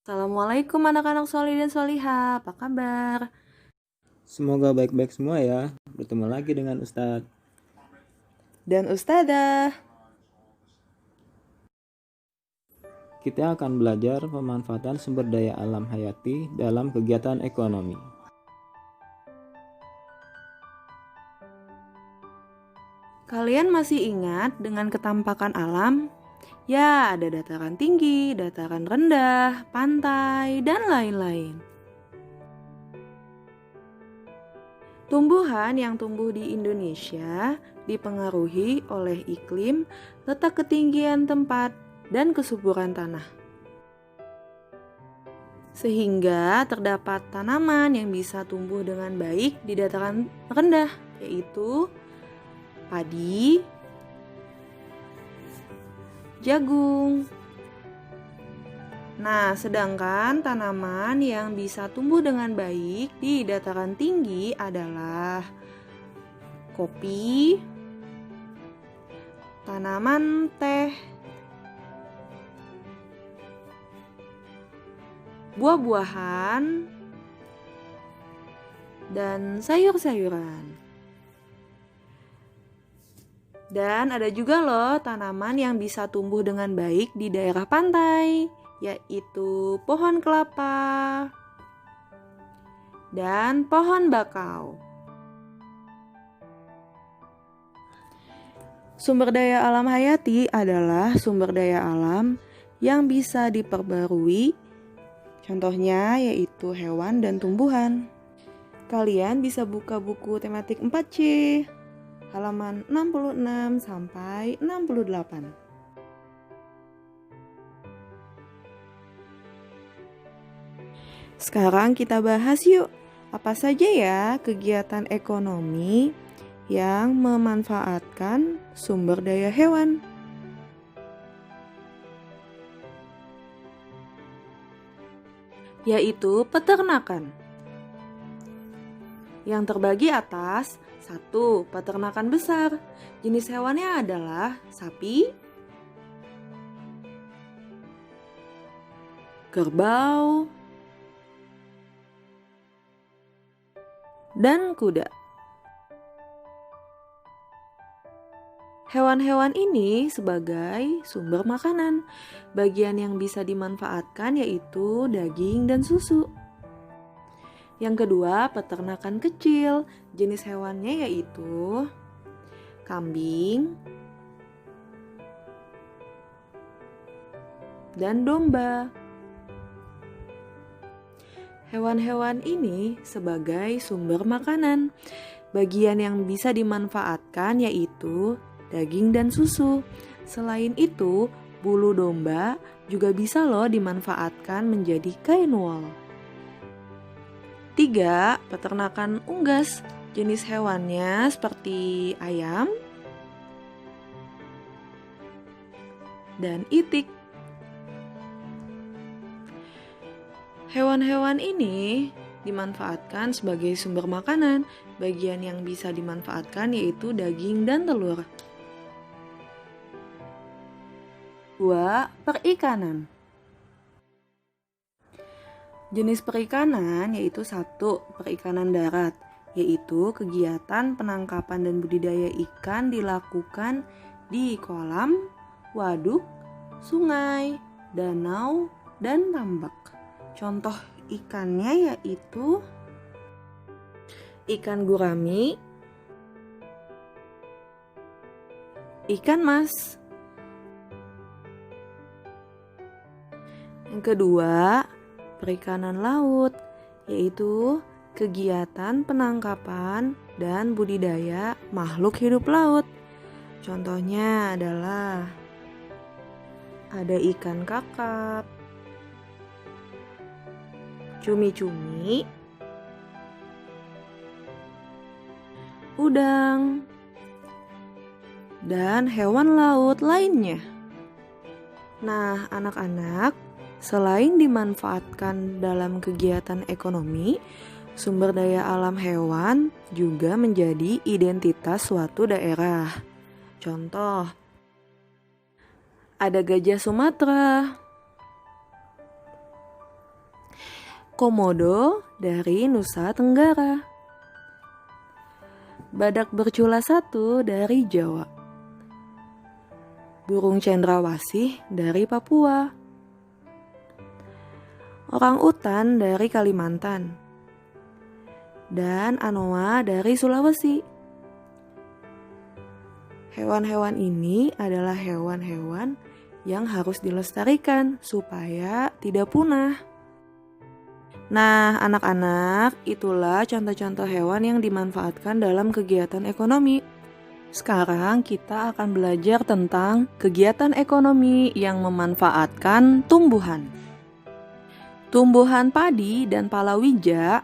Assalamualaikum anak-anak solih dan solihah, apa kabar? Semoga baik-baik semua ya. Bertemu lagi dengan Ustadz. Dan Ustadzah. Kita akan belajar pemanfaatan sumber daya alam hayati dalam kegiatan ekonomi. Kalian masih ingat dengan ketampakan alam? Ya, ada dataran tinggi, dataran rendah, pantai, dan lain-lain. Tumbuhan yang tumbuh di Indonesia dipengaruhi oleh iklim, letak ketinggian tempat, dan kesuburan tanah. Sehingga terdapat tanaman yang bisa tumbuh dengan baik di dataran rendah, yaitu padi, jagung. Nah, sedangkan tanaman yang bisa tumbuh dengan baik di dataran tinggi adalah kopi, tanaman teh, buah-buahan, dan sayur-sayuran. Dan ada juga loh tanaman yang bisa tumbuh dengan baik di daerah pantai, yaitu pohon kelapa dan pohon bakau. Sumber daya alam hayati adalah sumber daya alam yang bisa diperbarui, contohnya yaitu hewan dan tumbuhan. Kalian bisa buka buku tematik 4C, halaman 66 sampai 68. Sekarang kita bahas yuk, apa saja ya kegiatan ekonomi yang memanfaatkan sumber daya hewan. Yaitu peternakan. Yang terbagi atas 1. Peternakan besar. Jenis hewannya adalah sapi, kerbau, dan kuda. Hewan-hewan ini sebagai sumber makanan. Bagian yang bisa dimanfaatkan yaitu daging dan susu. Yang kedua, peternakan kecil. Jenis hewannya yaitu kambing dan domba. Hewan-hewan ini sebagai sumber makanan. Bagian yang bisa dimanfaatkan yaitu daging dan susu. Selain itu, bulu domba juga bisa loh dimanfaatkan menjadi kain wol. 3. Peternakan unggas. Jenis hewannya seperti ayam dan itik. Hewan-hewan ini dimanfaatkan sebagai sumber makanan. Bagian yang bisa dimanfaatkan yaitu daging dan telur. 2. Perikanan. Jenis perikanan yaitu 1. Perikanan darat, yaitu kegiatan penangkapan dan budidaya ikan dilakukan di kolam, waduk, sungai, danau, dan tambak. Contoh ikannya yaitu ikan gurami, ikan mas. Yang kedua, perikanan laut, yaitu kegiatan penangkapan dan budidaya makhluk hidup laut. Contohnya adalah ada ikan kakap, cumi-cumi, udang, dan hewan laut lainnya. Nah, anak-anak, selain dimanfaatkan dalam kegiatan ekonomi, sumber daya alam hewan juga menjadi identitas suatu daerah. Contoh, ada gajah Sumatera, Komodo dari Nusa Tenggara. Badak bercula 1 dari Jawa. Burung cendrawasih dari Papua. Orang utan dari Kalimantan. Dan anoa dari Sulawesi. Hewan-hewan ini adalah hewan-hewan yang harus dilestarikan supaya tidak punah. Nah, anak-anak, itulah contoh-contoh hewan yang dimanfaatkan dalam kegiatan ekonomi. Sekarang kita akan belajar tentang kegiatan ekonomi yang memanfaatkan tumbuhan. Tumbuhan padi dan palawija,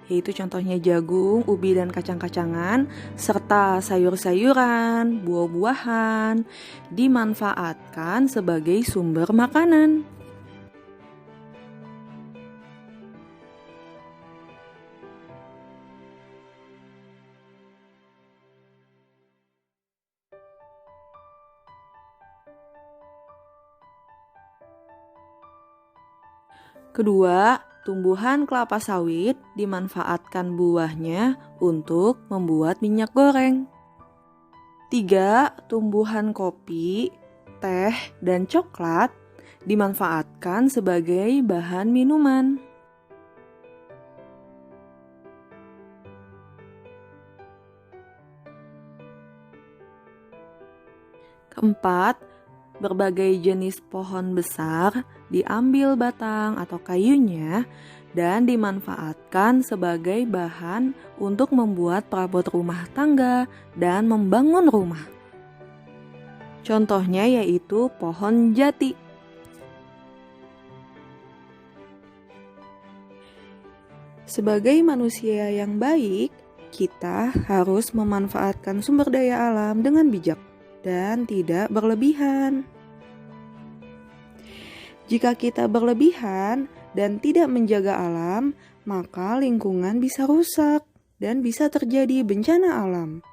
yaitu contohnya jagung, ubi, dan kacang-kacangan, serta sayur-sayuran, buah-buahan, dimanfaatkan sebagai sumber makanan. Kedua, tumbuhan kelapa sawit dimanfaatkan buahnya untuk membuat minyak goreng. 3, tumbuhan kopi, teh, dan coklat dimanfaatkan sebagai bahan minuman. Keempat, berbagai jenis pohon besar diambil batang atau kayunya dan dimanfaatkan sebagai bahan untuk membuat perabot rumah tangga dan membangun rumah. Contohnya yaitu pohon jati. Sebagai manusia yang baik, kita harus memanfaatkan sumber daya alam dengan bijak dan tidak berlebihan. Jika kita berlebihan dan tidak menjaga alam, maka lingkungan bisa rusak dan bisa terjadi bencana alam.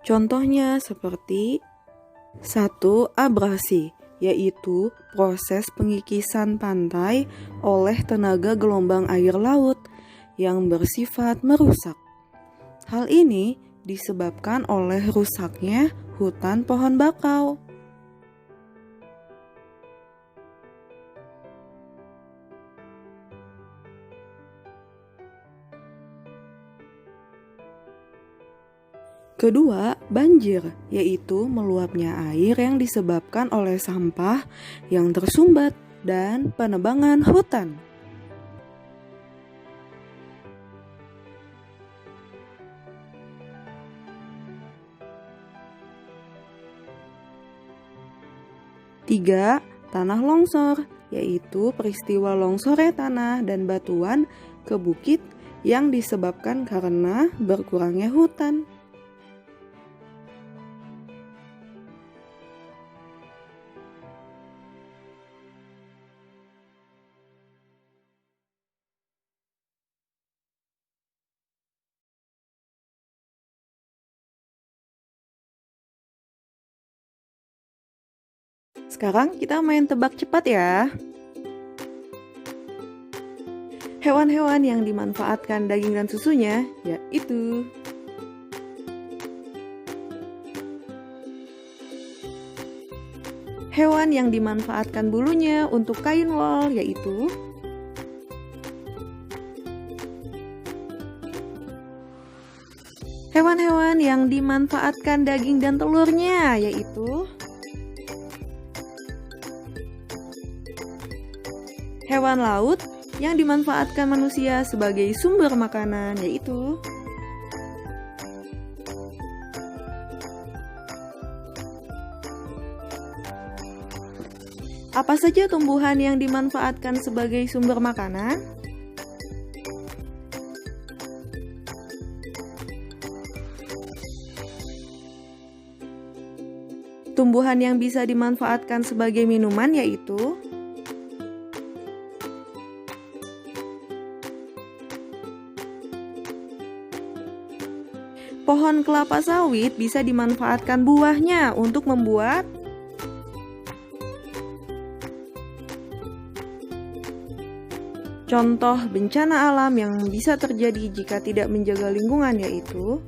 Contohnya seperti 1. Abrasi, yaitu proses pengikisan pantai oleh tenaga gelombang air laut yang bersifat merusak. Hal ini disebabkan oleh rusaknya hutan pohon bakau. Kedua, banjir, yaitu meluapnya air yang disebabkan oleh sampah yang tersumbat dan penebangan hutan. Tiga, tanah longsor, yaitu peristiwa longsornya tanah dan batuan ke bukit yang disebabkan karena berkurangnya hutan. Sekarang kita main tebak cepat ya. Hewan-hewan yang dimanfaatkan daging dan susunya yaitu hewan yang dimanfaatkan bulunya untuk kain wol yaitu hewan-hewan yang dimanfaatkan daging dan telurnya yaitu hewan laut yang dimanfaatkan manusia sebagai sumber makanan yaitu apa saja tumbuhan yang dimanfaatkan sebagai sumber makanan? Tumbuhan yang bisa dimanfaatkan sebagai minuman yaitu pohon kelapa sawit bisa dimanfaatkan buahnya untuk membuat Contoh bencana alam yang bisa terjadi jika tidak menjaga lingkungan yaitu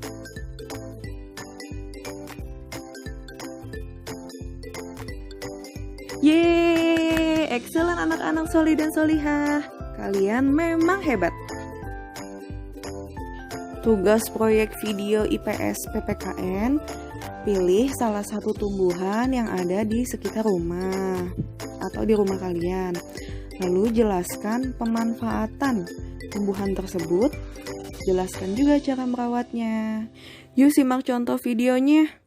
Yeay, excellent anak-anak soli dan solihah. Kalian memang hebat. Tugas proyek video IPS PPKN, pilih salah satu tumbuhan yang ada di sekitar rumah atau di rumah kalian. Lalu jelaskan pemanfaatan tumbuhan tersebut. Jelaskan juga cara merawatnya. Yuk simak contoh videonya.